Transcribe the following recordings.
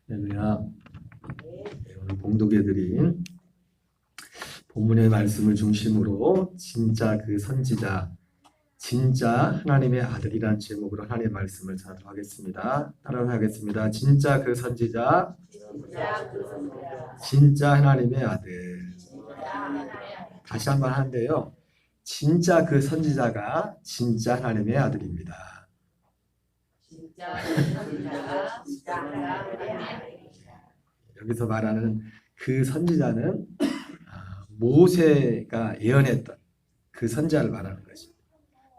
할렐루야. 오늘 봉독해 드린 본문의 말씀을 중심으로 진짜 그 선지자, 진짜 하나님의 아들이라는 제목으로 하나님의 말씀을 전하도록 하겠습니다. 따라서 하겠습니다. 진짜 그 선지자, 진짜 하나님의 아들. 다시 한번 하는데요. 진짜 그 선지자가 진짜 하나님의 아들입니다. 여기서 말하는 그 선지자는 모세가 예언했던 그 선지자를 말하는 것입니다.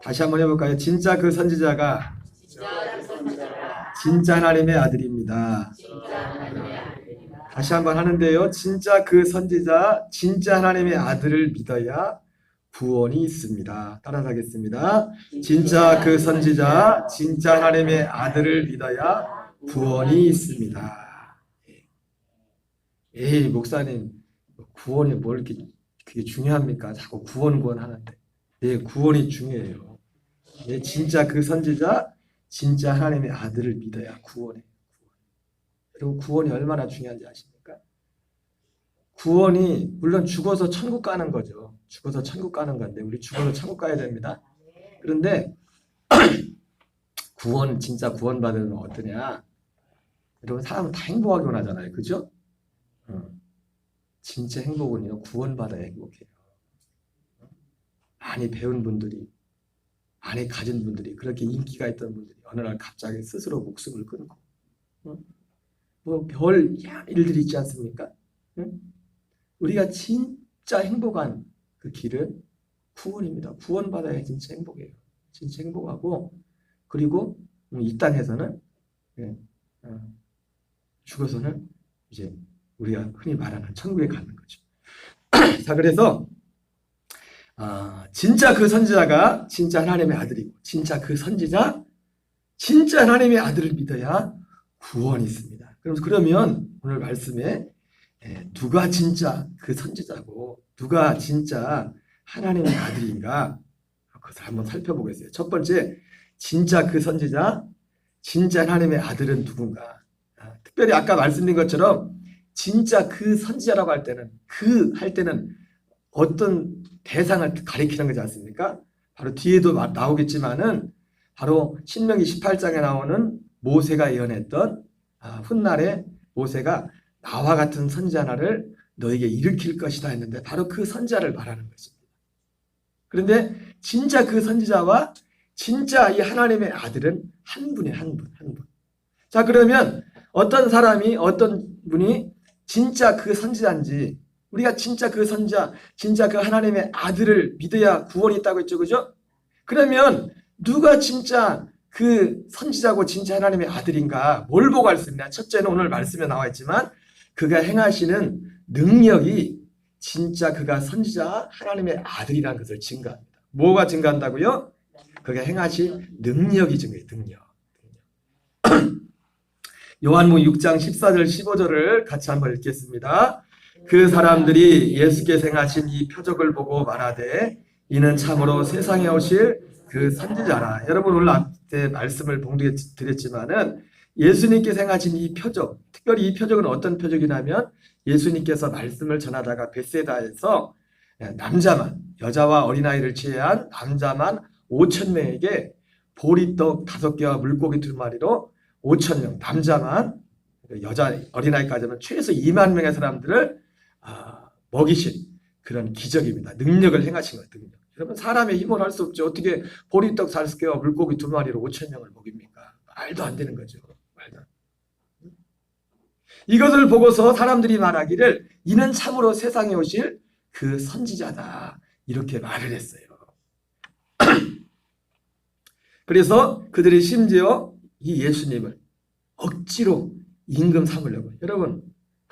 다시 한번 해볼까요? 진짜 그 선지자가 진짜 하나님의 아들입니다. 다시 한번 하는데요. 진짜 그 선지자, 진짜 하나님의 아들을 믿어야 구원이 있습니다. 따라서 하겠습니다. 진짜 그 선지자, 진짜 하나님의 아들을 믿어야 구원이 있습니다. 에이, 목사님, 구원이 뭘 이렇게 그게 중요합니까? 자꾸 구원 하는데. 예, 구원이 중요해요. 예, 진짜 그 선지자, 진짜 하나님의 아들을 믿어야 구원해요. 그리고 구원이 얼마나 중요한지 아십니까? 구원이 물론 죽어서 천국 가는 거죠. 죽어서 천국 가는 건데 우리 죽어서 천국 가야 됩니다. 그런데 구원, 진짜 구원받으면 어떠냐? 여러분, 사람은 다 행복하게 원하잖아요. 그죠? 진짜 행복은요, 구원받아야 행복해요. 많이 배운 분들이, 많이 가진 분들이, 그렇게 인기가 있던 분들이 어느 날 갑자기 스스로 목숨을 끊고, 뭐 별 일들이 있지 않습니까? 우리가 진짜 행복한 그 길은 구원입니다. 구원받아야 진짜 행복해요. 진짜 행복하고, 그리고 이 땅에서는 죽어서는 이제 우리가 흔히 말하는 천국에 가는 거죠. 자, 그래서 진짜 그 선지자가 진짜 하나님의 아들이고, 진짜 그 선지자, 진짜 하나님의 아들을 믿어야 구원이 있습니다. 그러면 오늘 말씀에 누가 진짜 그 선지자고 누가 진짜 하나님의 아들인가, 그것을 한번 살펴보겠어요. 첫 번째, 진짜 그 선지자, 진짜 하나님의 아들은 누군가. 특별히 아까 말씀드린 것처럼 진짜 그 선지자라고 할 때는 어떤 대상을 가리키는 거지 않습니까? 바로 뒤에도 나오겠지만은 바로 신명기 18장에 나오는 모세가 예언했던 훗날에 모세가 나와 같은 선지자 하나를 너에게 일으킬 것이다 했는데 바로 그 선지자를 말하는 것입니다. 그런데 진짜 그 선지자와 진짜 이 하나님의 아들은 한 분이에요. 한 분. 자, 그러면 어떤 사람이, 어떤 분이 진짜 그 선지자인지, 우리가 진짜 그 선지자, 진짜 그 하나님의 아들을 믿어야 구원이 있다고 했죠. 그죠? 그러면 누가 진짜 그 선지자고 진짜 하나님의 아들인가, 뭘 보고 알 수 있냐? 첫째는 오늘 말씀에 나와 있지만 그가 행하시는 능력이 진짜 그가 선지자 하나님의 아들이라는 것을 증거합니다. 뭐가 증거한다고요? 그가 행하신 능력이 증거해요. 능력. 요한복음 6장 14절 15절을 같이 한번 읽겠습니다. 그 사람들이 예수께서 행하신 이 표적을 보고 말하되 이는 참으로 세상에 오실 그 선지자라. 여러분, 오늘 앞에 말씀을 봉독해 드렸지만은 예수님께서 행하신 이 표적, 특별히 이 표적은 어떤 표적이냐면 예수님께서 말씀을 전하다가 벳세다에서 남자만, 여자와 어린아이를 제외한 남자만 5,000명에게 보리떡 5개와 물고기 2마리로 5,000명, 남자만, 여자 어린아이까지는 최소 2만 명의 사람들을 먹이신 그런 기적입니다. 능력을 행하신 거예요. 능력. 여러분, 사람의 힘으로 할 수 없죠. 어떻게 보리떡 5개와 물고기 2마리로 5,000명을 먹입니까? 말도 안 되는 거죠. 말도 안. 이것을 보고서 사람들이 말하기를 이는 참으로 세상에 오실 그 선지자다, 이렇게 말을 했어요. 그래서 그들이 심지어 이 예수님을 억지로 임금 삼으려고. 여러분,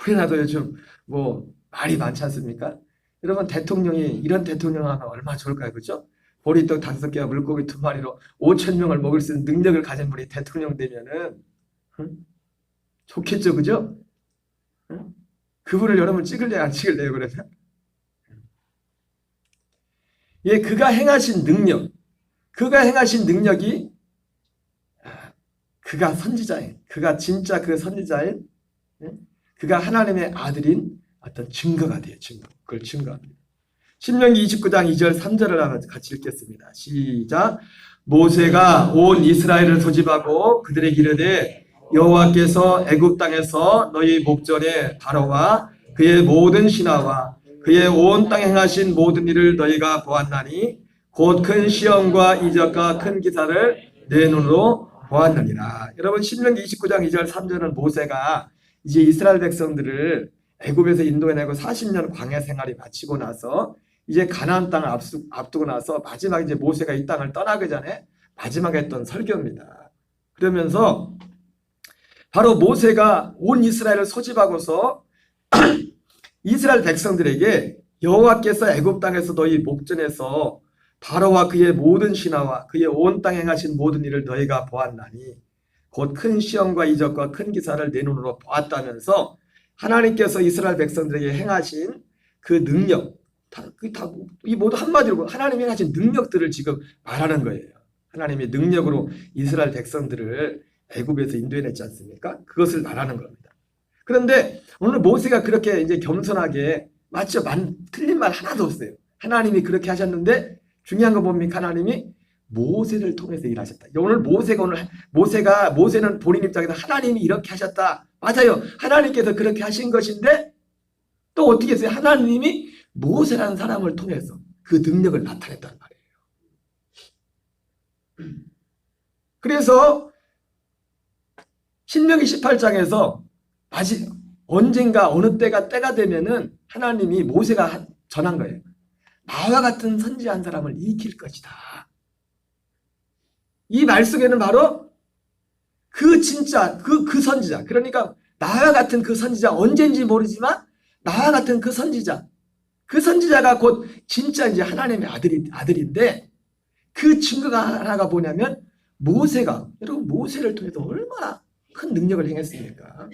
우리나라도 요즘 뭐 말이 많지 않습니까? 여러분, 대통령이 이런 대통령 하면 얼마나 좋을까요? 그렇죠? 보리떡 5개와 물고기 2마리로 5,000명을 먹을 수 있는 능력을 가진 분이 대통령 되면은 좋겠죠, 그죠? 그분을 여러분 찍을래요, 안 찍을래요? 그러면 예, 그가 행하신 능력, 그가 행하신 능력이 그가 선지자인, 그가 진짜 그 선지자인, 그가 하나님의 아들인 어떤 증거가 돼요. 증거. 그걸 증거합니다. 신명기 29장 2절 3절을 같이 읽겠습니다. 시작. 모세가 온 이스라엘을 소집하고 그들에게 이르되 여호와께서 애굽 땅에서 너희 목전에 바로와 그의 모든 신하와 그의 온 땅에 행하신 모든 일을 너희가 보았나니 곧 큰 시험과 이적과 큰 기사를 내 눈으로 보았느니라. 여러분 신명기 29장 2절 3절은 모세가 이제 이스라엘 백성들을 애굽에서 인도해내고 40년 광야 생활이 마치고 나서 이제 가나안 땅을 앞두고 나서 마지막 이제 모세가 이 땅을 떠나기 전에 마지막에 했던 설교입니다. 그러면서 바로 모세가 온 이스라엘을 소집하고서 이스라엘 백성들에게 여호와께서 애굽 땅에서 너희 목전에서 바로와 그의 모든 신하와 그의 온 땅에 행하신 모든 일을 너희가 보았나니 곧 큰 시험과 이적과 큰 기사를 내 눈으로 보았다면서 하나님께서 이스라엘 백성들에게 행하신 그 능력, 이 모두 한마디로 하나님이 행하신 능력들을 지금 말하는 거예요. 하나님의 능력으로 이스라엘 백성들을 애굽에서 인도해냈지 않습니까? 그것을 말하는 겁니다. 그런데 오늘 모세가 그렇게 이제 겸손하게 맞죠? 틀린 말 하나도 없어요. 하나님이 그렇게 하셨는데 중요한 거 뭡니까? 하나님이 모세를 통해서 일하셨다. 모세는 본인 입장에서 하나님이 이렇게 하셨다. 맞아요. 하나님께서 그렇게 하신 것인데 또 어떻게 했어요? 하나님이 모세라는 사람을 통해서 그 능력을 나타냈단 말이에요. 그래서 신명기 18장에서 언젠가 어느 때가 되면은 하나님이 모세가 전한 거예요. 나와 같은 선지한 사람을 일으킬 것이다. 이 말 속에는 바로 그 진짜 그 선지자, 그러니까 나와 같은 그 선지자, 언제인지 모르지만 나와 같은 그 선지자가 곧 진짜 이제 하나님의 아들인데 그 증거가 하나가 뭐냐면 여러분 모세를 통해서 얼마나 큰 능력을 행했습니까?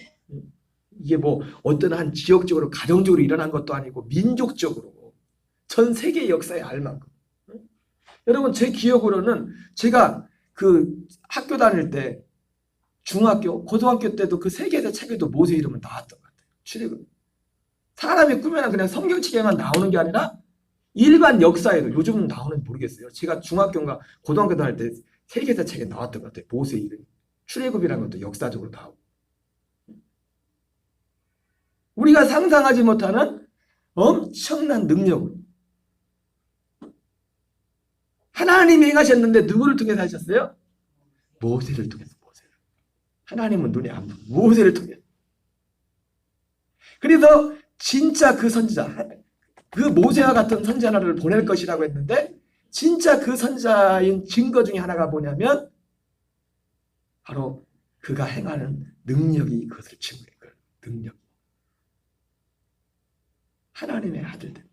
이게 뭐 어떤 한 지역적으로 가정적으로 일어난 것도 아니고 민족적으로 전 세계 역사에 알만큼. 여러분 제 기억으로는 제가 그 학교 다닐 때 중학교, 고등학교 때도 그 세계에서 책에도 모세 이름은 나왔던 것 같아요. 출애굽. 사람이 꾸며는 그냥 성경책에만 나오는 게 아니라 일반 역사에도 요즘은 나오는지 모르겠어요. 제가 중학교인가 고등학교 다닐 때 세계사 책에 나왔던 것 같아요. 모세 이름. 출애굽이라는 것도 역사적으로 나오고. 우리가 상상하지 못하는 엄청난 능력으로 하나님이 행하셨는데 누구를 통해서 하셨어요? 모세를 통해서. 하나님은 눈에 안 보여. 모세를 통해서. 그래서 진짜 그 선지자, 그 모세와 같은 선지자 하나를 보낼 것이라고 했는데 진짜 그 선지자인 증거 중에 하나가 뭐냐면 바로 그가 행하는 능력이 그것을 증거해. 능력. 하나님의 아들들.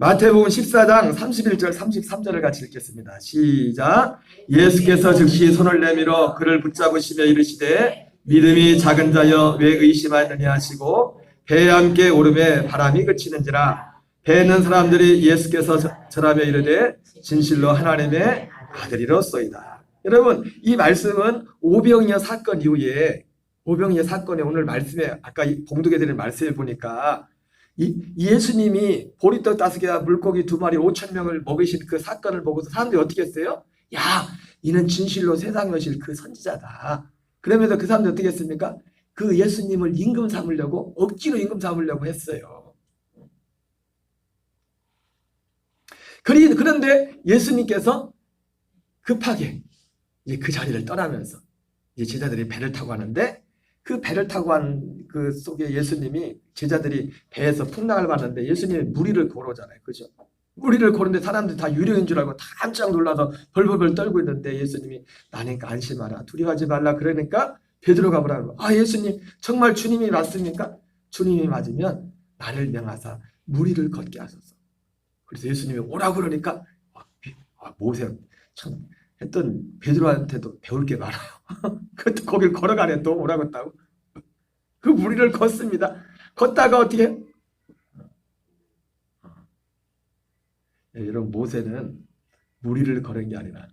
마태복음 14장 31절 33절을 같이 읽겠습니다. 시작. 예수께서 즉시 손을 내밀어 그를 붙잡으시며 이르시되 믿음이 작은 자여 왜 의심하느냐 하시고 배에 함께 오름에 바람이 그치는지라. 배에 있는 사람들이 예수께서 절하며 이르되 진실로 하나님의 아들이로소이다. 여러분 이 말씀은 오병이어 사건 이후에 오병이어 사건의 오늘 말씀에 아까 봉독해 드린 말씀을 보니까 예수님이 보리떡 5개와 물고기 2마리 5,000명을 먹이신 그 사건을 보고서 사람들이 어떻게 했어요? 야, 이는 진실로 세상에 오실 그 선지자다. 그러면서 그 사람들이 어떻게 했습니까? 그 예수님을 임금 삼으려고 억지로 임금 삼으려고 했어요. 그런데 예수님께서 급하게 이제 그 자리를 떠나면서 이제 제자들이 배를 타고 가는데 그 배를 타고 간 그 속에 예수님이 제자들이 배에서 풍랑을 봤는데 예수님이 무리를 걸어오잖아요. 그죠? 무리를 거는데 사람들이 다 유령인 줄 알고 다 깜짝 놀라서 벌벌벌 떨고 있는데 예수님이 나니까 안심하라. 두려워하지 말라. 그러니까 베드로가 뭐라고? 아 예수님 정말 주님이 맞습니까? 주님이 맞으면 나를 명하사 무리를 걷게 하소서. 그래서 예수님이 오라고 그러니까 모세 참 했던 베드로한테도 배울 게 많아요. 그것도 거길 걸어가네. 또 오라고 했다고. 그 무리를 걷습니다. 걷다가 어떻게 여러분 모세는 무리를 걸은 게 아니라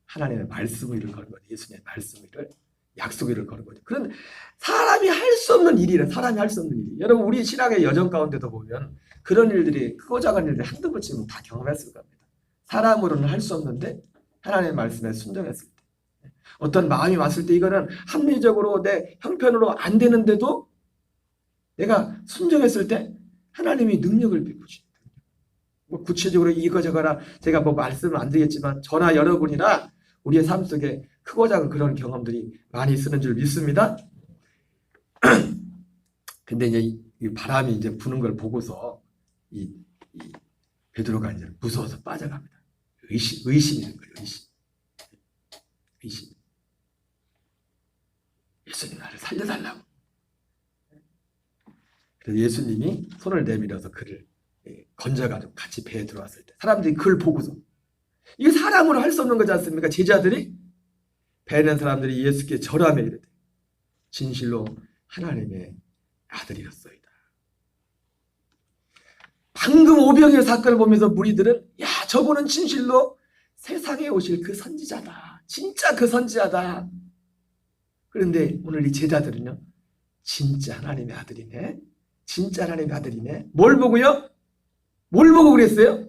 하나님의 말씀 위를 걸은 거죠. 예수님의 말씀 위를 약속 위를 걸은 거죠. 그런 사람이 할 수 없는 일이래. 사람이 할 수 없는 일이. 여러분 우리 신앙의 여정 가운데도 보면 그런 일들이 크고 작은 일들이 한두 번쯤은 다 경험했을 겁니다. 사람으로는 할 수 없는데 하나님의 말씀에 순종했을 때 어떤 마음이 왔을 때 이거는 합리적으로 내 형편으로 안 되는데도 내가 순종했을 때 하나님이 능력을 베푸시죠. 뭐 구체적으로 이거 저거라 제가 뭐 말씀을 안 드리겠지만 저나 여러분이나 우리의 삶 속에 크고 작은 그런 경험들이 많이 있는 줄 믿습니다. 근데 이제 이 바람이 이제 부는 걸 보고서 이 베드로가 이제 무서워서 빠져갑니다. 의심이는 거예요. 의심. 예수님 나를 살려달라고. 그래서 예수님이 손을 내밀어서 그를 건져가지고 같이 배에 들어왔을 때 사람들이 그걸 보고서 이게 사람으로 할 수 없는 거지 않습니까? 제자들이 배는 사람들이 예수께 절하며 이르되 진실로 하나님의 아들이었소이다. 방금 오병이어 사건을 보면서 무리들은 야 저분은 진실로 세상에 오실 그 선지자다. 진짜 그 선지자다. 그런데 오늘 이 제자들은요. 진짜 하나님의 아들이네. 진짜 하나님의 아들이네. 뭘 보고요? 뭘 보고 그랬어요?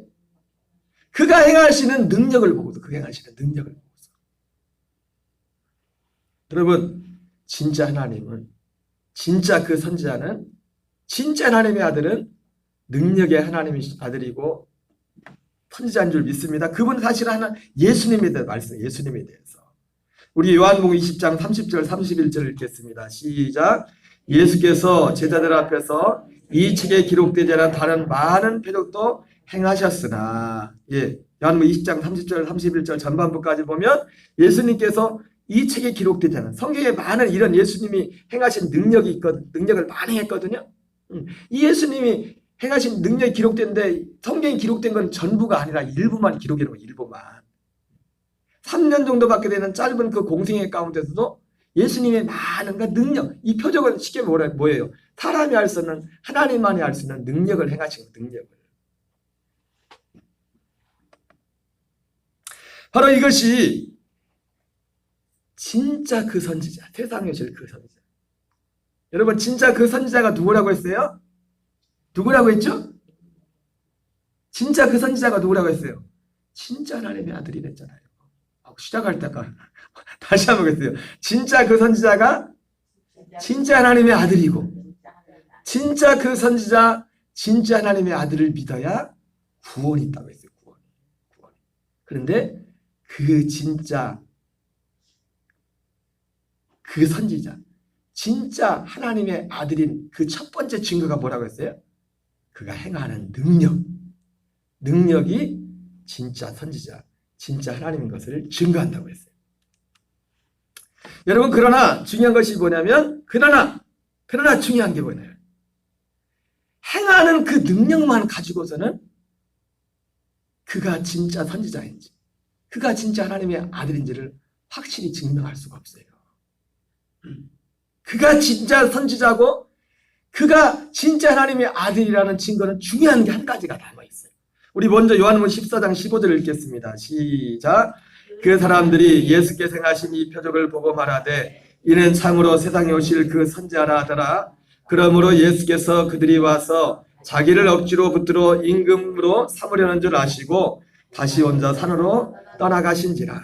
그가 행하시는 능력을 보고서 그가 행하시는 능력을 보고서 여러분 진짜 하나님은 진짜 그 선지자는 진짜 하나님의 아들은 능력의 하나님의 아들이고 선지자인 줄 믿습니다. 그분 사실 하나 예수님에 대해서 말씀 예수님에 대해서 우리 요한복음 20장 30절 31절 읽겠습니다. 시작. 예수께서 제자들 앞에서 이 책에 기록되지 않은 다른 많은 표적도 행하셨으나 요한복음 20장 30절 31절 전반부까지 보면 예수님께서 이 책에 기록되지 않은 성경에 많은 이런 예수님이 행하신 능력을 많이 했거든요. 이 예수님이 행하신 능력이 기록된데 성경에 기록된 건 전부가 아니라 일부만 기록해 놓은 일부만 3년 정도밖에 되는 짧은 그 공생애 가운데서도 예수님의 많은 능력 이 표적은 쉽게 뭐예요? 사람이 할 수 없는 하나님만이 할 수 있는 능력을 행하신 능력을 바로 이것이 진짜 그 선지자 세상에 오실 그 선지자 여러분 진짜 그 선지자가 누구라고 했어요? 누구라고 했죠? 진짜 그 선지자가 누구라고 했어요? 진짜 하나님의 아들이랬잖아요. 시작할 때가 다시 한번 보겠어요. 진짜 그 선지자가 진짜 하나님의 아들이고 진짜 그 선지자 진짜 하나님의 아들을 믿어야 구원이 있다고 했어요. 구원. 그런데 그 진짜 그 선지자 진짜 하나님의 아들인 그 첫 번째 증거가 뭐라고 했어요? 그가 행하는 능력이 진짜 선지자 진짜 하나님인 것을 증거한다고 했어요. 여러분 그러나 중요한 것이 뭐냐면 그러나 중요한 게 뭐냐면 행하는 그 능력만 가지고서는 그가 진짜 선지자인지 그가 진짜 하나님의 아들인지를 확실히 증명할 수가 없어요. 그가 진짜 선지자고 그가 진짜 하나님의 아들이라는 증거는 중요한 게 한 가지가 남아있어요. 우리 먼저 요한복음 14장 15절을 읽겠습니다. 시작. 그 사람들이 예수께서 행하신 이 표적을 보고 말하되 이는 참으로 세상에 오실 그 선지자라 하더라. 그러므로 예수께서 그들이 와서 자기를 억지로 붙들어 임금으로 삼으려는 줄 아시고 다시 혼자 산으로 떠나가신지라.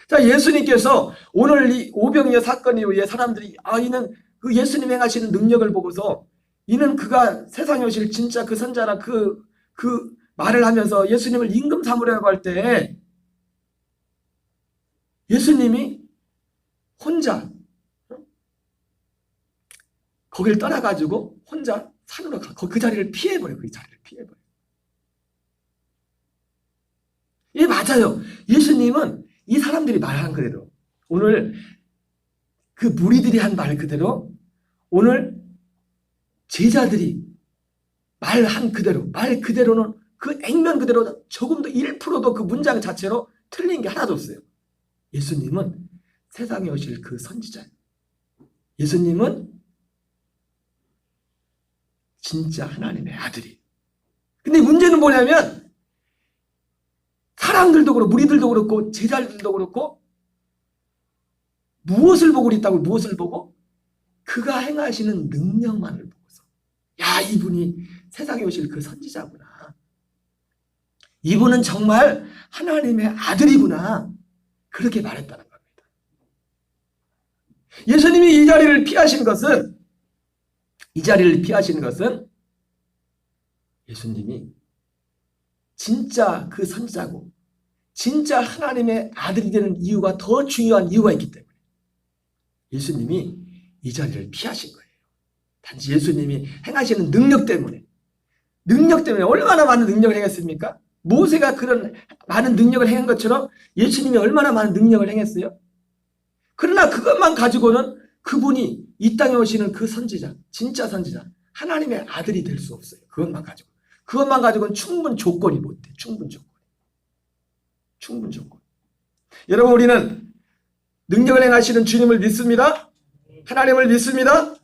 자, 예수님께서 오늘 이 오병이어 사건 이후에 사람들이 이는 그 예수님 행하시는 능력을 보고서 이는 그가 세상에 오실 진짜 그 선자라 그 말을 하면서 예수님을 임금 삼으려고 할 때 예수님이 혼자 거기를 떠나가지고 혼자 산으로 그 자리를 피해버려요. 그 자리를 피해버려요. 예, 맞아요. 예수님은 이 사람들이 말한 그대로 오늘 그 무리들이 한 말 그대로 오늘 제자들이 말한 그대로 말 그대로는 그 액면 그대로 조금도 1%도 그 문장 자체로 틀린 게 하나도 없어요. 예수님은 세상에 오실 그 선지자예요. 예수님은 진짜 하나님의 아들이. 근데 문제는 뭐냐면 사람들도 그렇고 무리들도 그렇고 제자들도 그렇고 무엇을 보고 있다고? 무엇을 보고? 그가 행하시는 능력만을 보고서 야, 이분이 세상에 오실 그 선지자구나. 이분은 정말 하나님의 아들이구나. 그렇게 말했다는 겁니다. 예수님이 이 자리를 피하신 것은 예수님이 진짜 그 선지자고 진짜 하나님의 아들이 되는 이유가 더 중요한 이유가 있기 때문에 예수님이 이 자리를 피하신 거예요. 단지 예수님이 행하시는 능력 때문에 얼마나 많은 능력을 행했습니까? 모세가 그런 많은 능력을 행한 것처럼 예수님이 얼마나 많은 능력을 행했어요? 그러나 그것만 가지고는 그분이 이 땅에 오시는 그 선지자, 진짜 선지자, 하나님의 아들이 될 수 없어요. 그것만 가지고는 충분 조건이 못 돼. 충분 조건. 여러분, 우리는 능력을 행하시는 주님을 믿습니다. 하나님을 믿습니다.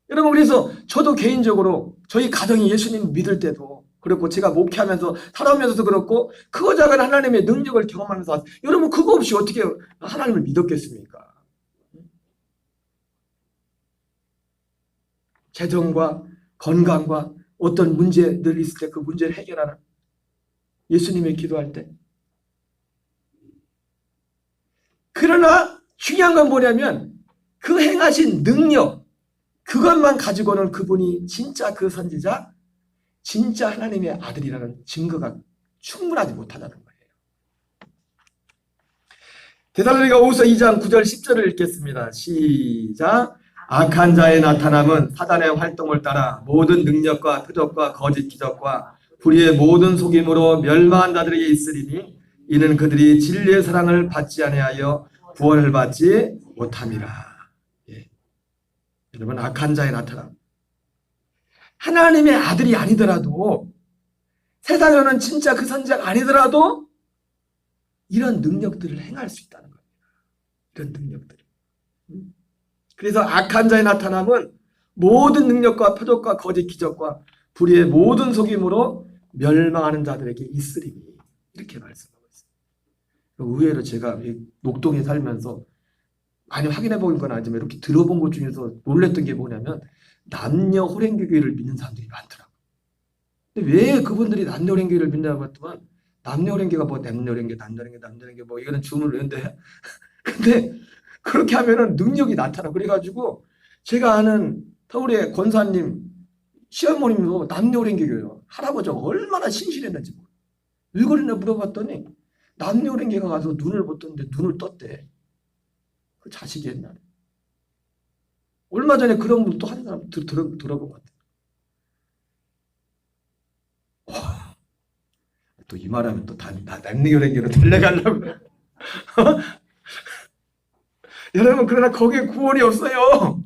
여러분, 그래서 저도 개인적으로 저희 가정이 예수님 믿을 때도 그렇고 제가 목회하면서 살아오면서도 그렇고 크고 작은 하나님의 능력을 경험하면서 여러분 그거 없이 어떻게 하나님을 믿었겠습니까? 재정과 건강과 어떤 문제들 있을 때 그 문제를 해결하는 예수님의 기도할 때. 그러나 중요한 건 뭐냐면 그 행하신 능력 그것만 가지고는 그분이 진짜 그 선지자 진짜 하나님의 아들이라는 증거가 충분하지 못하다는 거예요. 데살로니가후서 2장 9절 10절을 읽겠습니다. 시작. 악한 자의 나타남은 사단의 활동을 따라 모든 능력과 표적과 거짓 기적과 불의의 모든 속임으로 멸망한 자들에게 있으리니 이는 그들이 진리의 사랑을 받지 아니하여 구원을 받지 못함이라. 예. 여러분, 악한 자의 나타남. 하나님의 아들이 아니더라도 세상에 오는 진짜 그 선지자가 아니더라도 이런 능력들을 행할 수 있다는 겁니다. 이런 능력들. 그래서 악한 자의 나타남은 모든 능력과 표적과 거짓 기적과 불의의 모든 속임으로 멸망하는 자들에게 있으리니 이렇게 말씀하고 있습니다. 의외로 제가 녹동에 살면서 많이 확인해 본 건 아니지만 이렇게 들어본 것 중에서 놀랬던 게 뭐냐면 남녀 호랭교회를 믿는 사람들이 많더라고요. 근데 왜 그분들이 남녀 호랭교회를 믿냐고 했더만 남녀 호랭교가 뭐 남녀 호랭교 뭐 이거는 주문을 했는데 근데 그렇게 하면은 능력이 나타나. 그래가지고 제가 아는 서울의 권사님 시어머님도 남녀 호랭교회예요. 할아버지가 얼마나 신실했는지 모르겠어요. 왜 그러냐 물어봤더니 남녀 호랭교가 가서 눈을 못 떴는데 눈을 떴대. 그 자식이 옛날에. 얼마 전에 그런 분 또 한 사람 들어본 것 같아요. 또 이 말하면 또 남녀 호랭교로 달려가려고. 여러분, 그러나 거기에 구원이 없어요.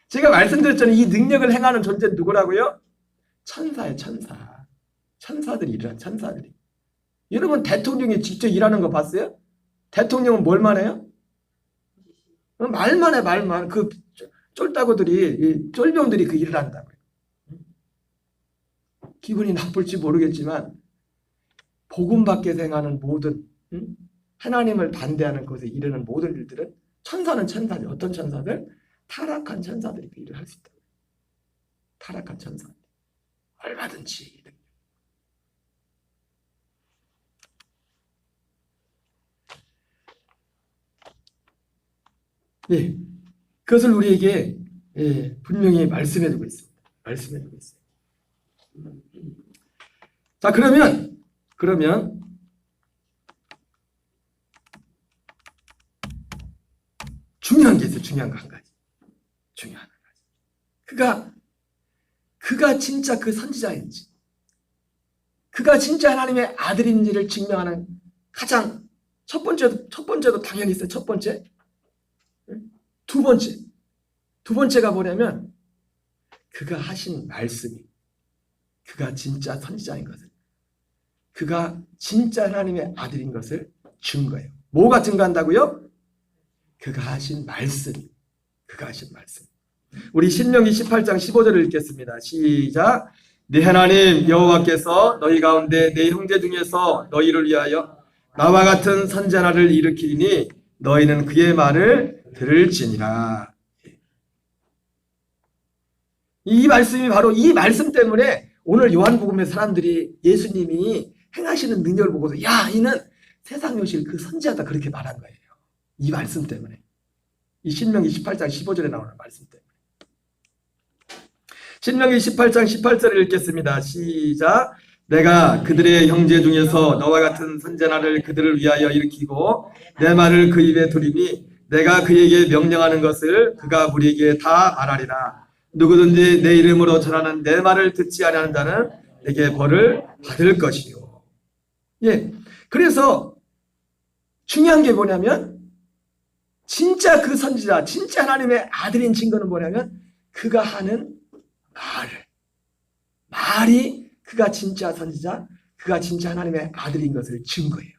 제가 말씀드렸잖아요. 이 능력을 행하는 존재는 누구라고요? 천사예요, 천사. 천사들이 일하는 천사들이. 여러분, 대통령이 직접 일하는 거 봤어요? 대통령은 뭘만 해요? 말만 해, 말만. 그 쫄따구들이, 쫄병들이 그 일을 한다고요. 기분이 나쁠지 모르겠지만 복음 밖에서 행하는 모든 하나님을 반대하는 것에 이르는 모든 일들은 천사는 천사들. 어떤 천사들? 타락한 천사들이 그 일을 할 수 있다. 타락한 천사들. 얼마든지. 네, 그것을 우리에게 분명히 말씀해주고 있습니다. 말씀해주고 있어요. 자, 그러면 중요한 게 있어요. 중요한 거 한 가지. 그가 진짜 그 선지자인지, 그가 진짜 하나님의 아들인지를 증명하는 가장 첫 번째도 당연히 있어요. 첫 번째. 두 번째가 뭐냐면 그가 하신 말씀이 그가 진짜 선지자인 것을, 그가 진짜 하나님의 아들인 것을 증거해요. 뭐가 증거한다고요? 그가 하신 말씀. 우리 신명기 18장 15절을 읽겠습니다. 시작. 네 하나님 여호와께서 너희 가운데 내 형제 중에서 너희를 위하여 나와 같은 선지자를 일으키니 너희는 그의 말을 들을지니라. 이 말씀이 바로 이 말씀 때문에 오늘 요한복음의 사람들이 예수님이 행하시는 능력을 보고서 야, 이는 세상 요실 그 선지자다 그렇게 말한 거예요. 이 말씀 때문에. 이 신명기 18장 15절에 나오는 말씀 때문에. 신명기 18장 18절을 읽겠습니다. 시작. 내가 그들의 형제 중에서 너와 같은 선지자를 그들을 위하여 일으키고 내 말을 그 입에 두리니 내가 그에게 명령하는 것을 그가 우리에게 다 말하리라. 누구든지 내 이름으로 전하는 내 말을 듣지 아니하는 자는 내게 벌을 받을 것이요. 예. 그래서 중요한 게 뭐냐면 진짜 그 선지자, 진짜 하나님의 아들인 증거는 뭐냐면 그가 하는 말이 그가 진짜 선지자, 그가 진짜 하나님의 아들인 것을 증거해요.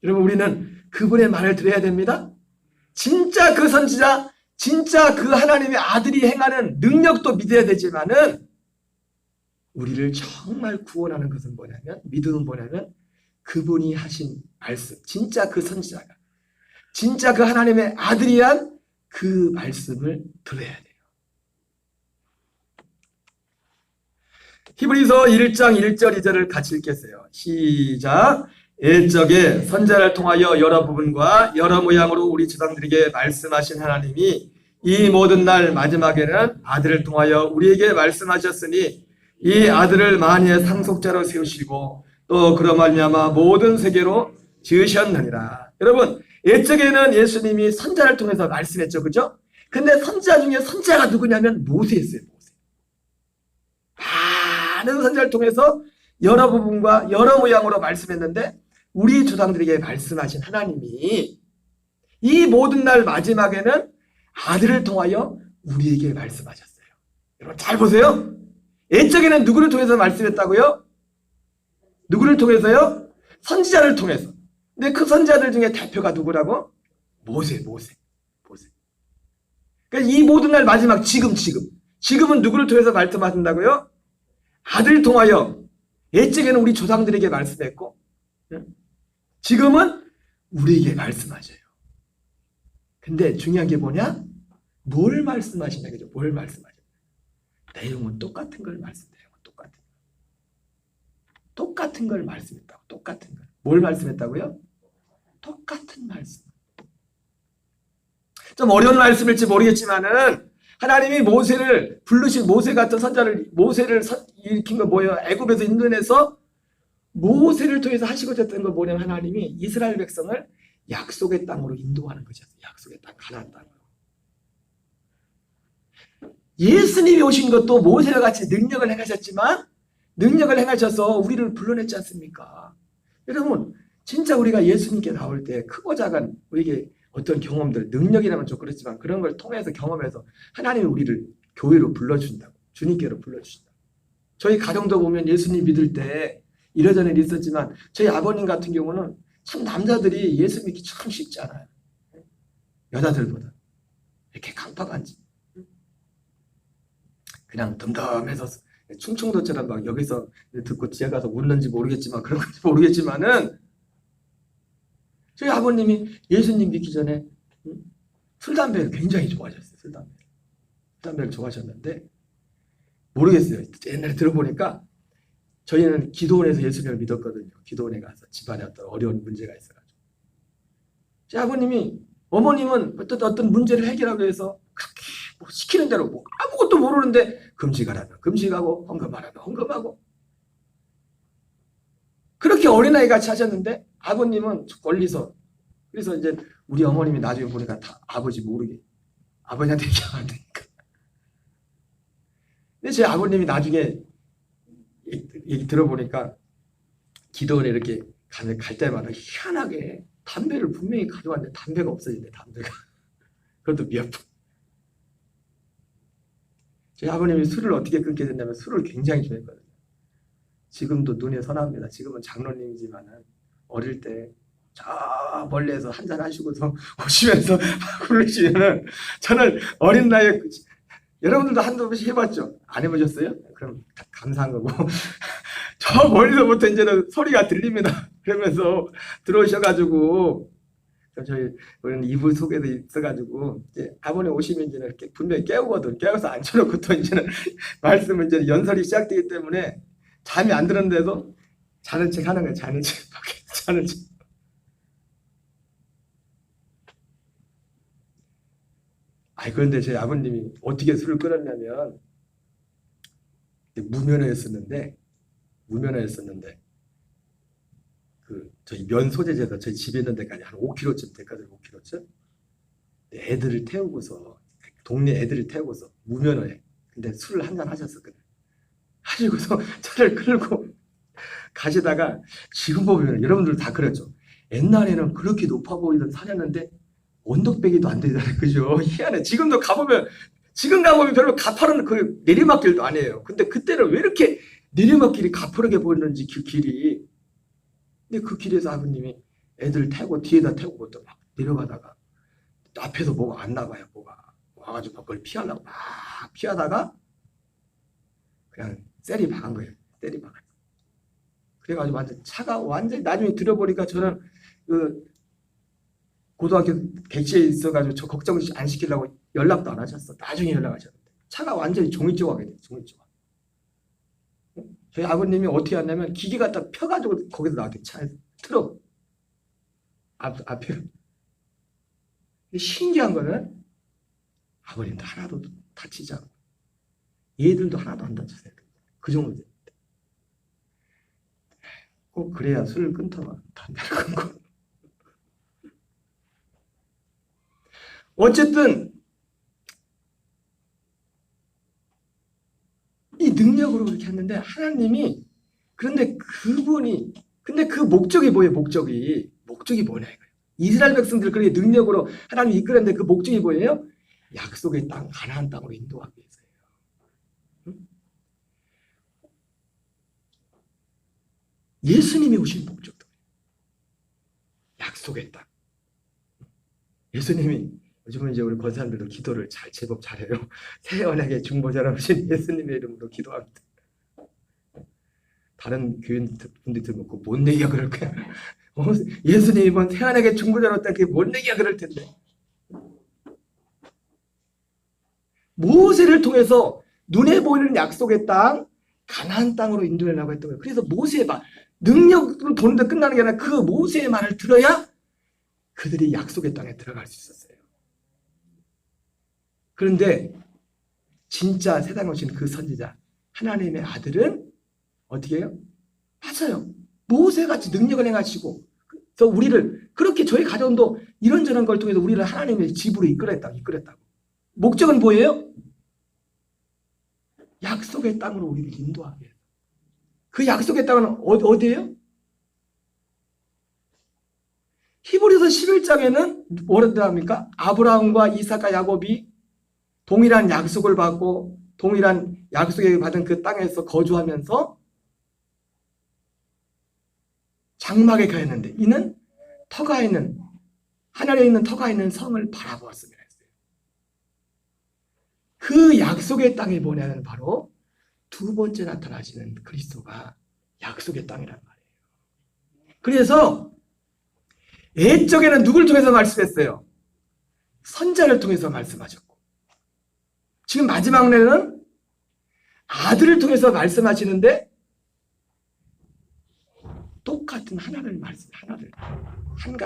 여러분 우리는 그분의 말을 들어야 됩니다. 진짜 그 선지자, 진짜 그 하나님의 아들이 행하는 능력도 믿어야 되지만은 우리를 정말 구원하는 것은 뭐냐면 믿음은 뭐냐면 그분이 하신 말씀, 진짜 그 선지자가 진짜 그 하나님의 아들이란 그 말씀을 들어야 돼요. 히브리서 1장 1절 2절을 같이 읽겠어요. 시작. 옛적에 선지자를 통하여 여러 부분과 여러 모양으로 우리 조상들에게 말씀하신 하나님이 이 모든 날 마지막에는 아들을 통하여 우리에게 말씀하셨으니 이 아들을 만유의 상속자로 세우시고 또 그로 말미암아 모든 세계로 지으셨느니라. 여러분 옛적에는 예수님이 선지자를 통해서 말씀했죠. 그죠? 근데 선지자 중에 선지자가 누구냐면 모세였어요. 모세. 많은 선지자를 통해서 여러 부분과 여러 모양으로 말씀했는데 우리 조상들에게 말씀하신 하나님이 이 모든 날 마지막에는 아들을 통하여 우리에게 말씀하셨어요. 여러분 잘 보세요. 옛적에는 누구를 통해서 말씀했다고요? 누구를 통해서요? 선지자를 통해서. 근데 그 선지자들 중에 대표가 누구라고? 모세. 그러니까 이 모든 날 마지막 지금은 누구를 통해서 말씀하신다고요? 아들을 통하여. 옛적에는 우리 조상들에게 말씀했고 지금은 우리에게 말씀하셔요. 근데 중요한 게 뭐냐? 뭘 말씀하시냐, 그죠? 뭘 말씀하시냐. 내용은 똑같은 걸 말씀해요. 똑같은 걸 말씀했다고. 똑같은 걸. 뭘 말씀했다고요? 똑같은 말씀. 좀 어려운 말씀일지 모르겠지만은 하나님이 모세를 부르신 모세 같은 선자를 모세를 일으킨 거 뭐예요? 애굽에서 인도해서 모세를 통해서 하시고자 했던 거 뭐냐면 하나님이 이스라엘 백성을 약속의 땅으로 인도하는 것이었어요. 약속의 땅, 가나안 땅으로. 예수님이 오신 것도 모세와 같이 능력을 행하셨지만 능력을 행하셔서 우리를 불러냈지 않습니까? 여러분 진짜 우리가 예수님께 나올 때 크고 작은 우리에게 어떤 경험들, 능력이라면 좀 그렇지만 그런 걸 통해서 경험해서 하나님이 우리를 교회로 불러준다고, 주님께로 불러주신다고. 저희 가정도 보면 예수님 믿을 때 이러저러 있었지만 저희 아버님 같은 경우는 참 남자들이 예수 믿기 참 쉽지 않아요. 여자들보다. 이렇게 강팍한지. 그냥 덤덤해서 충청도처럼 막 여기서 듣고 지하 가서 웃는지 모르겠지만 그런 건지 모르겠지만은 저희 아버님이 예수님 믿기 전에 술, 담배를 굉장히 좋아하셨어요. 술, 담배를 좋아하셨는데 모르겠어요. 옛날에 들어보니까 저희는 기도원에서 예수님을 믿었거든요. 기도원에 가서 집안에 어떤 어려운 문제가 있어가지고 제 아버님이 어머님은 어떤 문제를 해결하기 위해서 그렇게 뭐 시키는 대로 뭐 아무것도 모르는데 금식하라면 금식하고 헌금하라면 헌금하고 그렇게 어린아이 같이 하셨는데 아버님은 멀리서 그래서 이제 우리 어머님이 나중에 보니까 다 아버지 모르게 아버지한테 얘기하면 안 되니까 근데 제 아버님이 나중에 얘기 들어보니까 기도원에 이렇게 갈 때마다 희한하게 담배를 분명히 가져왔는데 담배가 없어진대. 담배가 그것도 몇 번. 제 아버님이 술을 어떻게 끊게 됐냐면 술을 굉장히 좋아했거든요. 지금도 눈에 선합니다. 지금은 장로님이지만은 어릴 때 저 멀리에서 한잔 하시고서 오시면서 부르시면은 저는 어린 나이에 여러분들도 한두 번씩 해봤죠? 안 해보셨어요? 그럼 감사한 거고. 저 멀리서부터 이제는 소리가 들립니다. 그러면서 들어오셔가지고, 저희, 우리는 이불 속에도 있어가지고, 이제 아버님 오시면 이제는 이렇게 분명히 깨우거든. 깨워서 앉혀놓고 또 이제는 말씀을 이제 연설이 시작되기 때문에 잠이 안 드는데도 자는 척 하는 거예요. 자는 척. 자는 척. 그런데 저희 아버님이 어떻게 술을 끊었냐면, 무면허였었는데, 저희 면 소재지에서 저희 집에 있는 데까지 한 5km쯤 됐거든요. 5km쯤. 애들을 태우고서, 동네 애들을 태우고서, 무면허에. 근데 술을 한잔 하셨었거든요. 하시고서 차를 끌고 가시다가, 지금 보면 여러분들 다 그랬죠. 옛날에는 그렇게 높아 보이던 산이었는데, 언덕배기도 안 되잖아요. 그죠? 희한해. 지금 가보면 별로 가파른 그 내리막길도 아니에요. 근데 그때는 왜 이렇게 내리막길이 가파르게 보이는지 그 길이. 근데 그 길에서 아버님이 애들 태고 뒤에다 태우고 또 막 내려가다가 앞에서 뭐가 안 나가요. 뭐가 와가지고 그걸 피하려고 막 피하다가 그냥 셀이 박은 거예요. 셀이 박은. 그래가지고 완전히 나중에 들어보니까 저는 고등학교 객지에 있어가지고 저 걱정 안 시키려고 연락도 안 하셨어. 나중에 연락하셨는데 차가 완전히 종이조각이 돼요. 종이조각. 저희 아버님이 어떻게 했냐면 기계 갖다 펴가지고 거기서 나왔대요. 차에서 트럭 앞에. 신기한 거는 아버님도 하나도 다치지 않고 얘들도 하나도 안 다쳤어요. 그 정도 됩니다. 꼭 그래야 술을 끊더만 담배를 끊고. 어쨌든 이 능력으로 그렇게 했는데 하나님이 근데 그 목적이 뭐예요? 목적이 뭐냐 이거예요. 이스라엘 백성들 그렇게 능력으로 하나님이 이끌었는데 그 목적이 뭐예요? 약속의 땅 가나안 땅으로 인도하기 위해서예요. 응? 예수님이 오신 목적도 약속의 땅. 예수님이 요즘은 이제 우리 권사님들도 기도를 제법 잘해요. 새 언약의 중보자로 오신 예수님의 이름으로 기도합니다. 다른 교인분들이 들으면 뭔 얘기야 그럴 거야. 예수님이 뭔 새 언약의 중보자로 왔다 그게 뭔 얘기야 그럴 텐데. 모세를 통해서 눈에 보이는 약속의 땅 가나안 땅으로 인도하려고 했던 거예요. 그래서 모세의 말 능력으로 도는데 끝나는 게 아니라 그 모세의 말을 들어야 그들이 약속의 땅에 들어갈 수 있었어요. 그런데 진짜 세상에 오신 그 선지자 하나님의 아들은 어떻게 해요? 맞아요. 모세같이 능력을 행하시고 그래서 우리를 그렇게 저희 가정도 이런저런 걸 통해서 우리를 하나님의 집으로 이끌었다고. 목적은 뭐예요? 약속의 땅으로 우리를 인도하게 해요. 그 약속의 땅은 어디예요? 히브리서 11장에는 뭐라고 합니까? 아브라함과 이삭과 야곱이 동일한 약속을 받고 동일한 약속을 받은 그 땅에서 거주하면서 장막에 가였는데 이는 하늘에 있는 터가 있는 성을 바라보았습니다. 그 약속의 땅이 뭐냐면 바로 두 번째 나타나시는 그리스도가 약속의 땅이란 말이에요. 그래서 옛적에는 누굴 통해서 말씀했어요? 선자를 통해서 말씀하셨고 지금 마지막 날에는 아들을 통해서 말씀하시는데 똑같은 하나를 한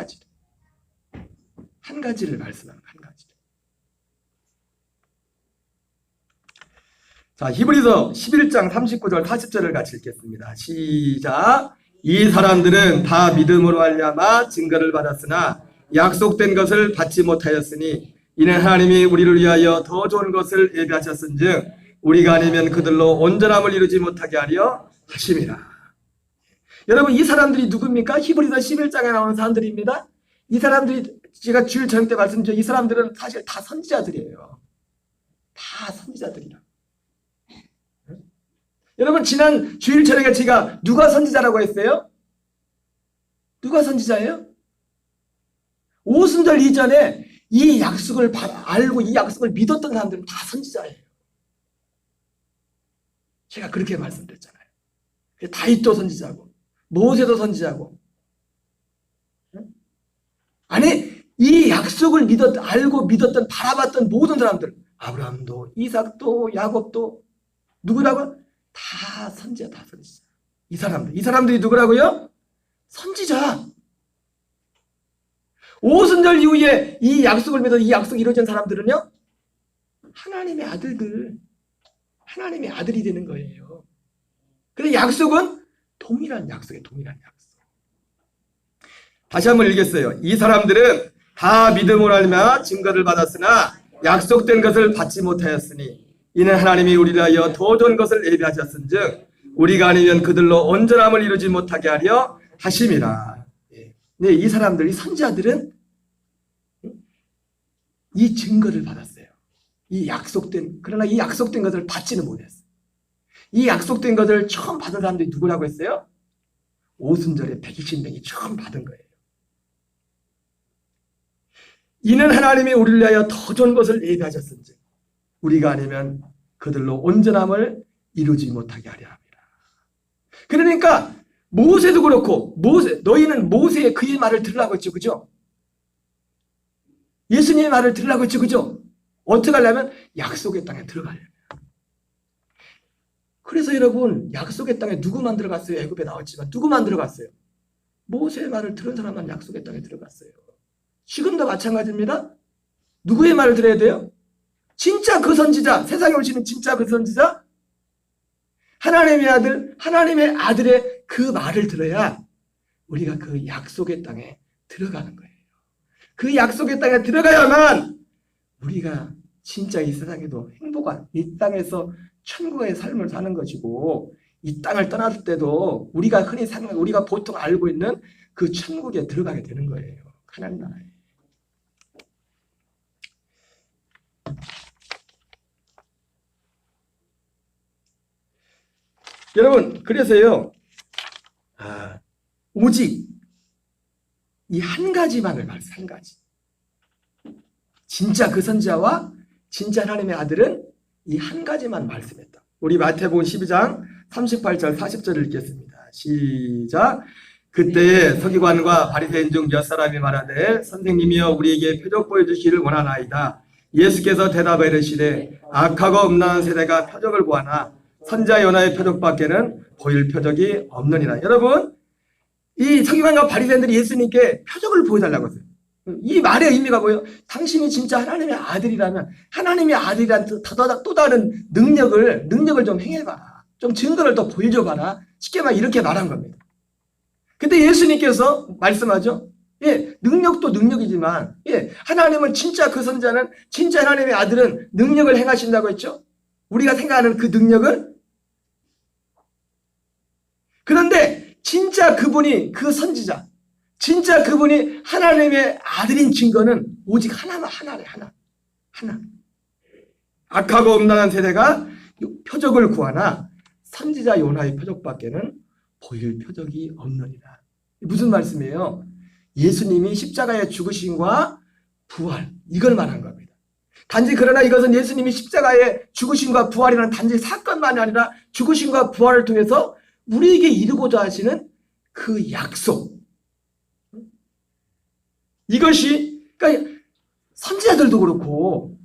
가지를 말씀하는 한 가지를. 자, 히브리서 11장 39절 40절을 같이 읽겠습니다. 시작. 이 사람들은 다 믿음으로 말미암아 증거를 받았으나 약속된 것을 받지 못하였으니 이는 하나님이 우리를 위하여 더 좋은 것을 예비하셨은즉 우리가 아니면 그들로 온전함을 이루지 못하게 하려 하심이라. 여러분 이 사람들이 누굽니까? 히브리서 11장에 나오는 사람들입니다. 이 사람들이 제가 주일 저녁 때 말씀드린 이 사람들은 사실 다 선지자들이에요. 다 선지자들이라. 여러분 지난 주일 저녁에 제가 누가 선지자라고 했어요? 누가 선지자예요? 오순절 이전에 이 약속을 알고 이 약속을 믿었던 사람들은 다 선지자예요. 제가 그렇게 말씀드렸잖아요. 다윗도 선지자고 모세도 선지자고, 아니 이 약속을 알고 믿었던 바라봤던 모든 사람들, 아브라함도 이삭도 야곱도 누구라고? 다 선지자, 다 선지자. 이 사람들이 누구라고요? 선지자. 오순절 이후에 이 약속을 믿어 이 약속이 이루어진 사람들은요, 하나님의 아들들, 하나님의 아들이 되는 거예요. 근데 약속은 동일한 약속이에요. 동일한 약속. 다시 한번 읽겠어요. 이 사람들은 다 믿음으로 알며 증거를 받았으나 약속된 것을 받지 못하였으니 이는 하나님이 우리를 위하여 더 좋은 것을 예비하셨은즉 우리가 아니면 그들로 온전함을 이루지 못하게 하려 하심이라. 네, 이 사람들, 이 선지자들은 이 증거를 받았어요. 그러나 이 약속된 것을 받지는 못했어요. 이 약속된 것을 처음 받은 사람들이 누구라고 했어요? 오순절에 120명이 처음 받은 거예요. 이는 하나님이 우리를 위하여 더 좋은 것을 예비하셨은즉 우리가 아니면 그들로 온전함을 이루지 못하게 하려 합니다. 그러니까 모세도 그렇고, 너희는 모세의 그의 말을 들으라고 했죠. 그죠? 예수님의 말을 들으라고 했죠. 그죠? 어떻게 하려면 약속의 땅에 들어가려면. 그래서 여러분, 약속의 땅에 누구만 들어갔어요? 애굽에 나왔지만 누구만 들어갔어요? 모세의 말을 들은 사람만 약속의 땅에 들어갔어요. 지금도 마찬가지입니다. 누구의 말을 들어야 돼요? 진짜 그 선지자, 세상에 오시는 진짜 그 선지자, 하나님의 아들, 하나님의 아들의 그 말을 들어야 우리가 그 약속의 땅에 들어가는 거예요. 그 약속의 땅에 들어가야만 우리가 진짜 이 세상에도 행복한, 이 땅에서 천국의 삶을 사는 것이고, 이 땅을 떠날 때도 우리가 흔히 우리가 보통 알고 있는 그 천국에 들어가게 되는 거예요. 하나님 나라에. 여러분, 그래서요, 오직 이 한 가지만을 말씀, 한 가지. 진짜 그 선지자와 진짜 하나님의 아들은 이 한 가지만 말씀했다. 우리 마태복음 12장 38절 40절을 읽겠습니다. 시작. 그때에 서기관과 바리새인 중 몇 사람이 말하되 선생님이여 우리에게 표적 보여주시기를 원하나이다. 예수께서 대답하여 이르시되 악하고 음란한 세대가 표적을 구하나 선지자 요나의 표적밖에는 보일 표적이 없느니라. 여러분, 이 서기관과 바리새인들이 예수님께 표적을 보여달라고 했어요. 이 말의 의미가 뭐예요? 당신이 진짜 하나님의 아들이라면 하나님의 아들이란 또 다른 능력을 좀 행해봐라. 좀 증거를 더 보여줘봐라. 쉽게 말 이렇게 말한 겁니다. 근데 예수님께서 말씀하죠. 예, 능력도 능력이지만, 예, 하나님은 진짜 그 선자는, 진짜 하나님의 아들은 능력을 행하신다고 했죠. 우리가 생각하는 그 능력을. 그런데 진짜 그분이 그 선지자, 진짜 그분이 하나님의 아들인 증거는 오직 하나래, 하나. 악하고 음란한 세대가 표적을 구하나 선지자 요나의 표적밖에는 보일 표적이 없느니라. 무슨 말씀이에요? 예수님이 십자가의 죽으심과 부활, 이걸 말한 겁니다. 단지 그러나 이것은 예수님이 십자가의 죽으심과 부활이라는 단지 사건만이 아니라 죽으심과 부활을 통해서 우리에게 이루고자 하시는 그 약속, 이것이, 그러니까 선지자들도 그렇고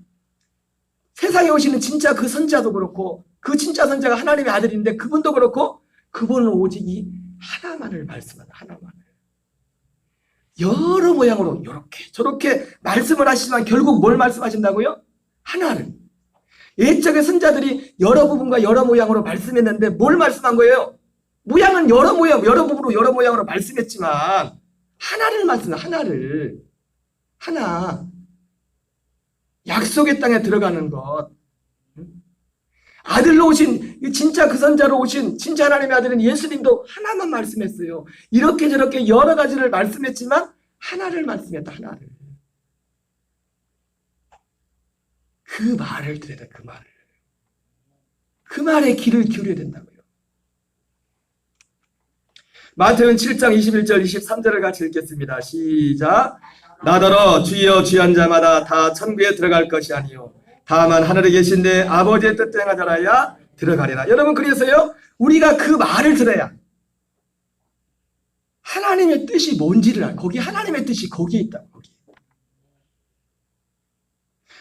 세상에 오시는 진짜 그 선지자도 그렇고 그 진짜 선지자가 하나님의 아들인데 그분도 그렇고 그분은 오직 이 하나만을 말씀한다. 하나만을. 여러 모양으로 이렇게 저렇게 말씀을 하시지만 결국 뭘 말씀하신다고요? 하나를. 옛적의 선지자들이 여러 부분과 여러 모양으로 말씀했는데 뭘 말씀한 거예요? 모양은 여러 모양, 여러 부분으로 여러 모양으로 말씀했지만 하나를 말씀해. 하나. 약속의 땅에 들어가는 것. 아들로 오신, 진짜 그 선자로 오신 진짜 하나님의 아들은 예수님도 하나만 말씀했어요. 이렇게 저렇게 여러 가지를 말씀했지만 하나를 말씀했다. 하나를. 그 말을 들어야 돼. 그 말을. 그 말에 귀를 기울여야 된다고요. 마태복음 7장 21절 23절을 같이 읽겠습니다. 시작. 나더러 주여 주한 자마다 다 천국에 들어갈 것이 아니요 다만 하늘에 계신 내 아버지의 뜻대로 행하자라야 들어가리라. 여러분, 그래서요, 우리가 그 말을 들어야 하나님의 뜻이 뭔지를 알고, 거기 하나님의 뜻이 거기에 있다. 거기.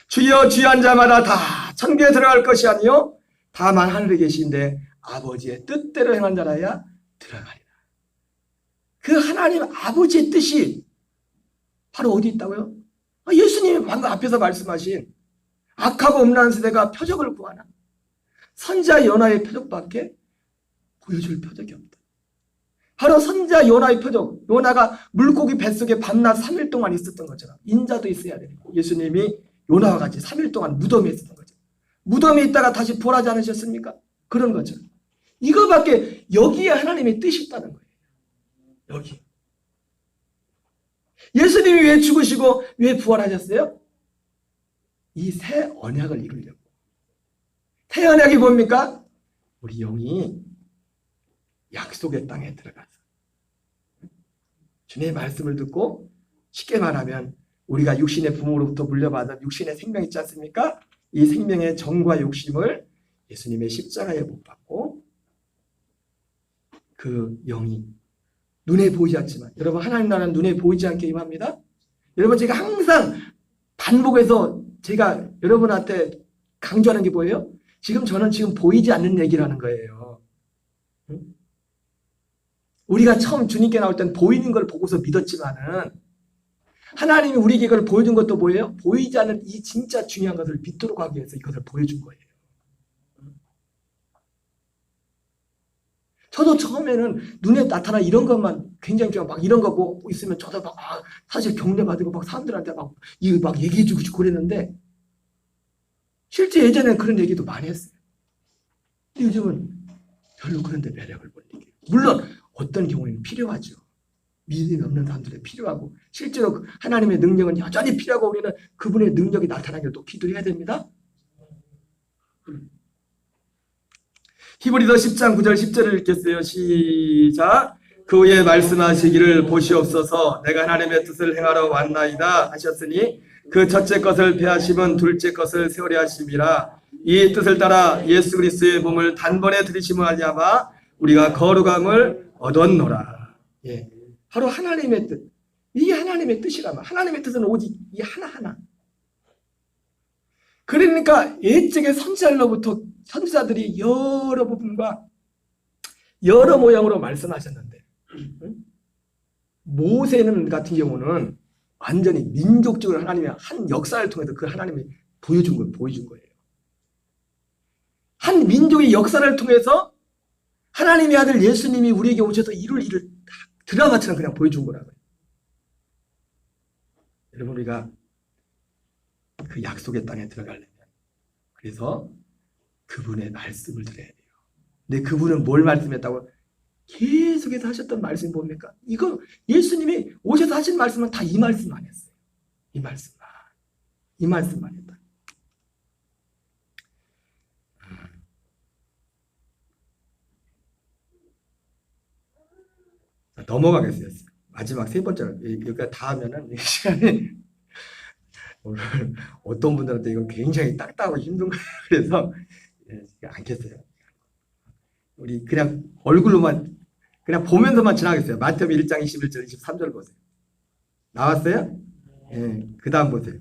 주여 주한 자마다 다 천국에 들어갈 것이 아니요 다만 하늘에 계신데 아버지의 뜻대로 행한 자라야 들어가리라. 그 하나님 아버지의 뜻이 바로 어디 있다고요? 예수님이 방금 앞에서 말씀하신 악하고 음란한 세대가 표적을 구하나? 선지자 요나의 표적밖에 보여줄 표적이 없다. 바로 선지자 요나의 표적. 요나가 물고기 뱃속에 밤낮 3일 동안 있었던 것처럼 인자도 있어야 되고, 예수님이 요나와 같이 3일 동안 무덤에 있었던 거죠. 무덤에 있다가 다시 부활하지 않으셨습니까? 그런 거죠. 이거밖에, 여기에 하나님의 뜻이 있다는 거예요. 여기. 예수님이 왜 죽으시고 왜 부활하셨어요? 이 새 언약을 이루려고. 새 언약이 뭡니까? 우리 영이 약속의 땅에 들어가서 주님의 말씀을 듣고, 쉽게 말하면 우리가 육신의 부모로부터 물려받은 육신의 생명 있지 않습니까? 이 생명의 정과 욕심을 예수님의 십자가에 못 박고, 그 영이 눈에 보이지 않지만, 여러분, 하나님 나라는 눈에 보이지 않게 임합니다. 여러분, 제가 항상 반복해서 제가 여러분한테 강조하는 게 뭐예요? 저는 지금 보이지 않는 얘기를 하는 거예요. 우리가 처음 주님께 나올 때는 보이는 걸 보고서 믿었지만은, 하나님이 우리에게 이걸 보여준 것도 뭐예요? 보이지 않는 이 진짜 중요한 것을 믿도록 하기 위해서 이것을 보여준 거예요. 저도 처음에는 눈에 나타난 이런 것만 굉장히 막 이런 거 뭐 있으면 저도 막 사실 경례 받고 막 사람들한테 막 얘기해주고 싶고 그랬는데, 실제 예전에는 그런 얘기도 많이 했어요. 근데 요즘은 별로 그런 데 매력을 못 느껴요. 물론 어떤 경우에는 필요하죠. 믿음이 없는 사람들이 필요하고, 실제로 하나님의 능력은 여전히 필요하고, 우리는 그분의 능력이 나타나기를 또 기도해야 됩니다. 히브리서 10장 9절 10절을 읽겠어요. 시작. 그 후에 말씀하시기를 보시옵소서, 내가 하나님의 뜻을 행하러 왔나이다 하셨으니 그 첫째 것을 폐하심은 둘째 것을 세우려 하심이라. 이 뜻을 따라 예수 그리스도의 몸을 단번에 들이심을 알리하마 우리가 거룩함을 얻었노라. 예, 바로 하나님의 뜻. 이게 하나님의 뜻이라면, 하나님의 뜻은 오직 이 하나하나. 그러니까 옛적의 선지자들이 여러 부분과 여러 모양으로 말씀하셨는데, 모세는 같은 경우는 완전히 민족적으로 하나님의 한 역사를 통해서 그 하나님이 보여준 거예요. 한 민족의 역사를 통해서 하나님의 아들 예수님이 우리에게 오셔서 이룰 일을 드라마처럼 그냥 보여준 거라고요. 여러분, 우리가 그 약속의 땅에 들어가려면, 그래서 그분의 말씀을 들어야 돼요. 근데 그분은 뭘 말씀했다고? 계속해서 하셨던 말씀이 뭡니까? 이거 예수님이 오셔서 하신 말씀은 다 이 말씀만 했어요. 이 말씀만 했다. 넘어가겠어요. 마지막 세 번째로, 여기까지 다 하면은 이 시간이 오늘 어떤 분들한테 이건 굉장히 딱딱하고 힘든 거예요. 그래서 않겠어요. 우리 그냥 얼굴로만 그냥 보면서만 지나가겠어요. 마태복음 1장 21절 23절 보세요. 나왔어요? 예, 그 다음 보세요.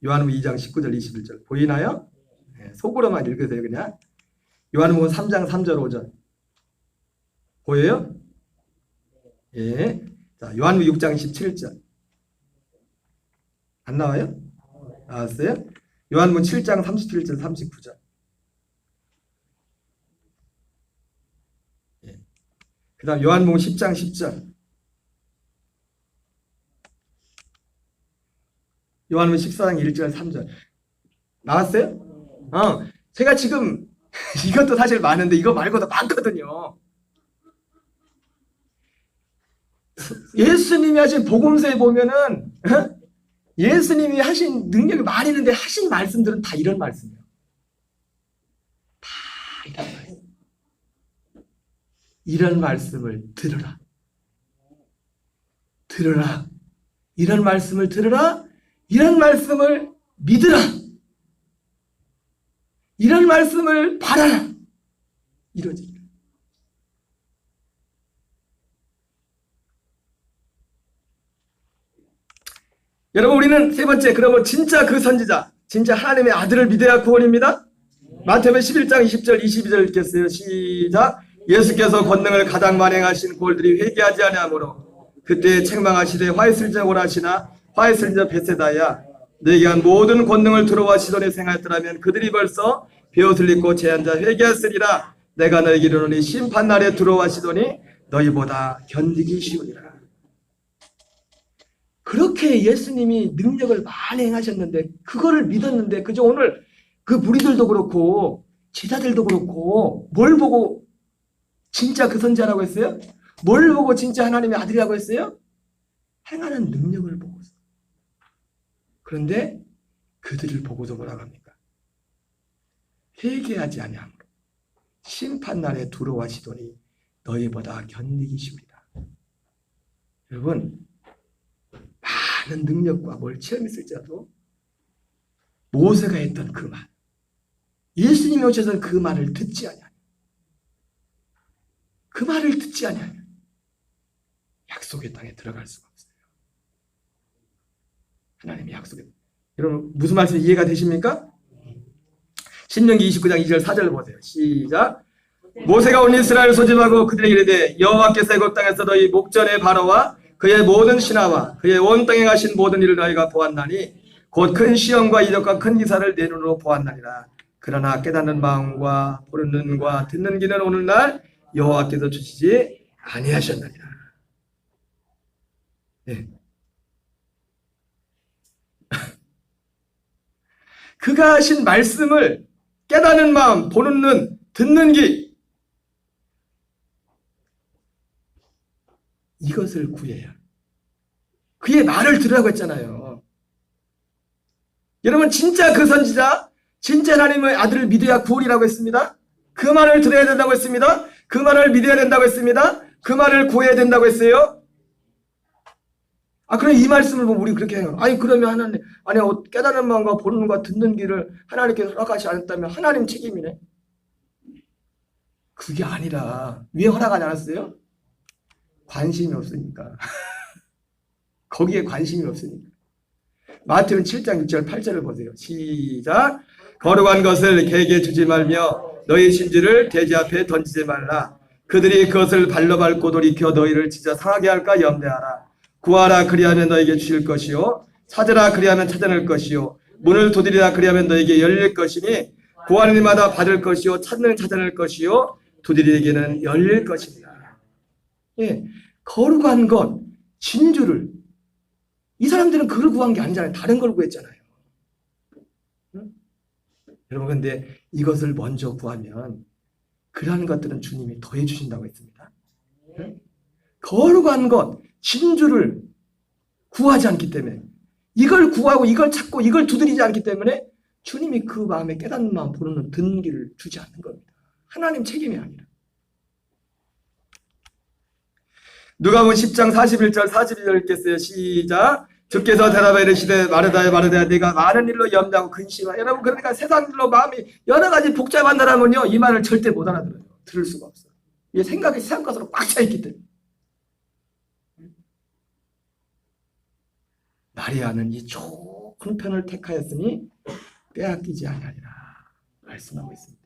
요한복음 2장 19절 21절 보이나요? 예, 속으로만 읽으세요. 그냥 요한복음 3장 3절 5절 보여요? 예. 자, 요한복음 6장 17절 안 나와요? 나왔어요? 요한복음 7장 37절 39절. 예. 그 다음 요한복음 10장 10절. 요한복음 14장 1절 3절. 나왔어요? 제가 지금 이것도 사실 많은데 이거 말고도 많거든요. 예수님이 하신 복음서에 보면은 예수님이 하신 능력이 많이 있는데 하신 말씀들은 다 이런 말씀이에요. 다 이런 말씀. 이런 말씀을 들으라. 들으라. 이런 말씀을 들으라. 이런 말씀을 믿으라. 이런 말씀을 바라라. 이루어지기를. 여러분, 우리는 세 번째, 그러면 진짜 그 선지자, 진짜 하나님의 아들을 믿어야 구원입니다. 마태복음 11장 20절 22절 읽겠어요. 시작. 예수께서 권능을 가장 만행하신 골들이 회개하지 아니하므로 그때 책망하시되 화이슬자 오라시나 화이슬자 베세다야 내게 한 모든 권능을 두로와 시돈에 생하였더라면 그들이 벌써 베옷을 입고 제 앉아 회개하으리라. 내가 너에게 이르노니 심판날에 두로와 시돈이 너희보다 견디기 쉬우리라. 그렇게 예수님이 능력을 많이 행하셨는데 그거를 믿었는데 그저 오늘 그 무리들도 그렇고 제자들도 그렇고 뭘 보고 진짜 그 선지자라고 했어요? 뭘 보고 진짜 하나님의 아들이라고 했어요? 행하는 능력을 보고서. 그런데 그들을 보고도 뭐라고 합니까? 회개하지 아니하므로 심판날에 두로와 시돈이 너희보다 견디기 쉬우리라. 여러분, 많은 능력과 뭘 체험했을지라도 모세가 했던 그 말, 예수님이 오셔서 그 말을 듣지 아니하냐. 그 말을 듣지 아니하냐. 약속의 땅에 들어갈 수가 없어요. 하나님의 약속의 땅. 여러분, 무슨 말씀 이해가 되십니까? 신명기 29장 2절 4절 보세요. 시작. 모세가 온 이스라엘 소집하고 그들에게 이르되 여호와께서 애굽 땅에서 너희 목전에 바로와 그의 모든 신하와 그의 온 땅에 가신 모든 일을 너희가 보았나니 곧 큰 시험과 이적과 큰 기사를 내 눈으로 보았나니라. 그러나 깨닫는 마음과 보는 눈과 듣는 귀는 오늘날 여호와께서 주시지 아니하셨느니라. 네. 그가 하신 말씀을 깨닫는 마음, 보는 눈, 듣는 귀, 이것을 구해야. 그의 말을 들으라고 했잖아요. 여러분, 진짜 그 선지자, 진짜 하나님의 아들을 믿어야 구원이라고 했습니다. 그 말을 들어야 된다고 했습니다. 그 말을 믿어야 된다고 했습니다. 그 말을 구해야 된다고 했어요. 그럼 이 말씀을 보면 우리 그렇게 해요. 그러면 하나님, 깨닫는 마음과 보는 눈과 듣는 귀를 하나님께서 허락하지 않았다면 하나님 책임이네. 그게 아니라, 왜 허락하지 않았어요? 관심이 없으니까. 거기에 관심이 없으니까. 마태복음 7장 6절 8절을 보세요. 시작. 거룩한 것을 개에게 주지 말며 너희 심지를 돼지 앞에 던지지 말라. 그들이 그것을 발로 밟고 돌이켜 너희를 찢어 상하게 할까 염려하라. 구하라 그리하면 너에게 주실 것이요 찾으라 그리하면 찾아낼 것이요 문을 두드리라 그리하면 너에게 열릴 것이니 구하는 이마다 받을 것이요 찾는 찾아낼 것이요 두드리에게는 열릴 것입니다. 예, 거룩한 것, 진주를 이 사람들은 그걸 구한 게 아니잖아요. 다른 걸 구했잖아요. 응? 여러분, 근데 이것을 먼저 구하면 그러한 것들은 주님이 더해 주신다고 했습니다. 응? 거룩한 것, 진주를 구하지 않기 때문에, 이걸 구하고 이걸 찾고 이걸 두드리지 않기 때문에 주님이 그 마음에 깨닫는 마음, 보는 눈, 듣는 귀를 주지 않는 겁니다. 하나님 책임이 아니라. 누가복음 10장 41절 42절 읽겠어요. 시작. 주께서 대답하여 이르시되 마르다야 네가 많은 일로 염려하고 근심하여. 여러분, 그러니까 세상 일로 마음이 여러 가지 복잡한 사람은요 이 말을 절대 못 알아들어요. 들을 수가 없어요. 이 생각이 세상 것으로 꽉 차 있기 때문에. 마리아는 이 좋은 편을 택하였으니 빼앗기지 아니하리라 말씀하고 있습니다.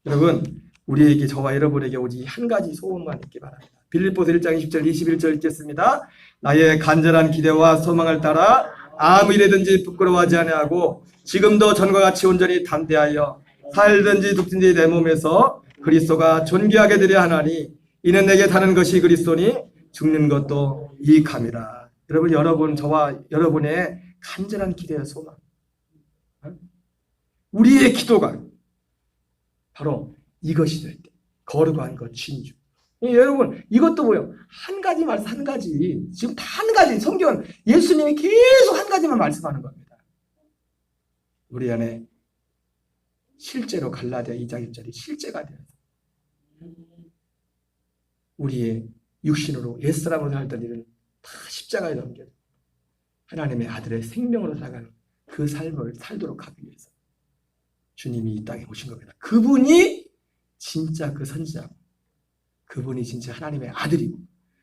여러분, 우리에게, 저와 여러분에게 오직 한 가지 소원만 있기 바랍니다. 빌립보서 1장 20절 21절 읽겠습니다. 나의 간절한 기대와 소망을 따라 아무 일에든지 부끄러워하지 아니하고 지금도 전과 같이 온전히 담대하여 살든지 죽든지 내 몸에서 그리스도가 존귀하게 되려 하나니 이는 내게 다른 것이 그리스도니 죽는 것도 이익함이라. 여러분, 저와 여러분의 간절한 기대와 소망, 우리의 기도가 바로 이것이 될 때, 거룩한 것, 진주. 여러분, 이것도 뭐예요? 한 가지 말씀, 한 가지. 지금 다 한 가지. 성경은 예수님이 계속 한 가지만 말씀하는 겁니다. 우리 안에 실제로 갈라디아 2장 1절이 실제가 되어서 우리의 육신으로 옛사람으로 살던 일은 다 십자가에 넘겨 하나님의 아들의 생명으로 살아가는 그 삶을 살도록 하기 위해서 주님이 이 땅에 오신 겁니다. 그분이 진짜 그 선지자고, 그분이 진짜 하나님의 아들이고,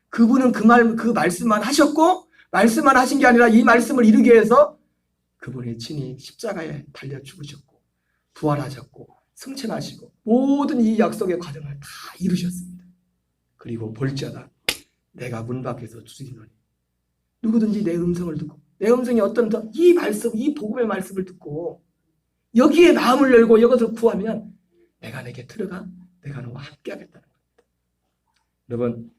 그분은 그 말씀만 하셨고, 말씀만 하신 게 아니라 이 말씀을 이루기 위해서 그분이 친히 십자가에 달려 죽으셨고, 부활하셨고, 승천하시고, 모든 이 약속의 과정을 다 이루셨습니다. 그리고 볼지어다 내가 문 밖에서 두드리노니 누구든지 내 음성을 듣고, 내 음성이 어떤 이 말씀, 이 복음의 말씀을 듣고 여기에 마음을 열고 이것을 구하면 내가 내게 들어가 내가 너와 함께 하겠다는 겁니다. 여러분,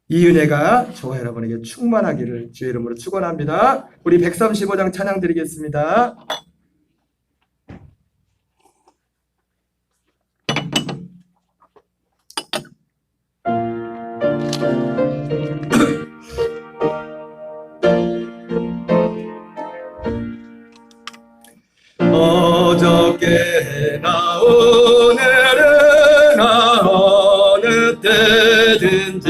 이 은혜가 저와 여러분에게 충만하기를 주의 이름으로 축원합니다. 우리 135장 찬양 드리겠습니다. 어저께나 오늘은 어느 때든지